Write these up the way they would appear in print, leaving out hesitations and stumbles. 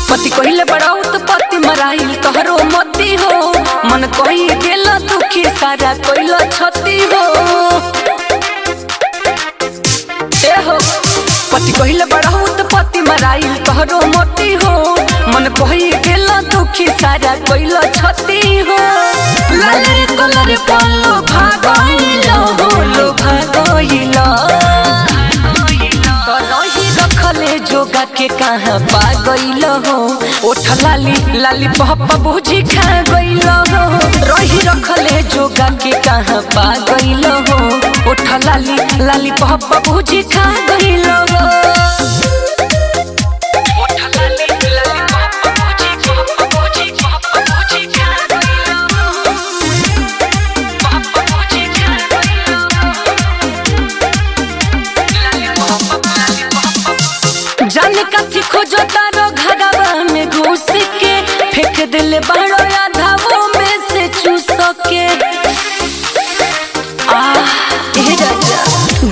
पति कहले बड़ाऊ तो पति मराइल तोहरो मती हो मन कही गेल दुखी सारा कोइल छती हो ए हो पति कहले बड़ाऊ तो पति मराइल तोहरो मती हो मन कही गेल दुखी सारा कोइल छती हो लाल रे कलर पल्लो भागइल हो लो भागइल रखले जोगा के कहाँ पा गइल हो ओठ लाली लाली पप्पा बुझी खा गइल हो रही रखले जोगा के कहाँ पा गइल हो ओठ लाली लाली पप्पा बुझी खा गइल हो जाने कथी खोजो तारो घरवा में घुस के फेंक दिल बाड़ो आधावो में से चूस के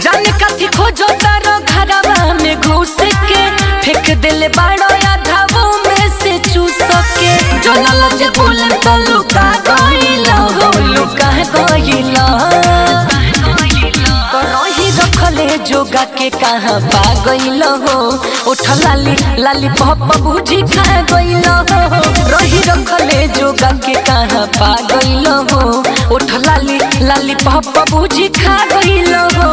जाने कथी खोजो तारो घरवा में घुस के फेंक दिल बाड़ो आधावो में से चूस के जो ललच बोले तो लुका गइल हो लुका गइल रखले जोगा के कहाँ पा गइल हो ओठ लाली लाली पप्पा बुझी खा गइल हो रही रखले जोगा के कहाँ पा गइल हो ओठ लाली लाली पप्पा बुझी खा गइल हो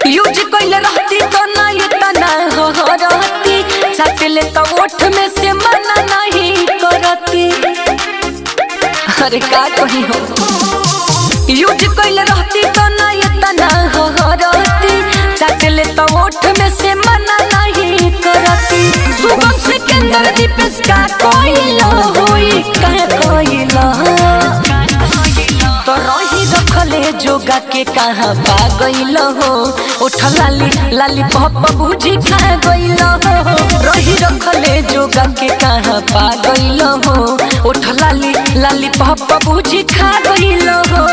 यूज कइले रहती तो ना इतना हो रहती साथिले तो ओठ में से मना नहीं करती अरे का कही हो यूज कइले रहती तो ना इतना हो रहती साथिले तो ओठ में से मना नहीं करती सुगम सिकंदर दीपेश का कोइला होई का कोइला तो रही रखले जोगा के कहाँ पा गइल हो ओठ लाली लाली पप्पा बुझी खा गइल हो रही रखले जोगा के कहाँ पा गइल हो ओठ लाली लाली पप्पा बुझी खा गइल हो।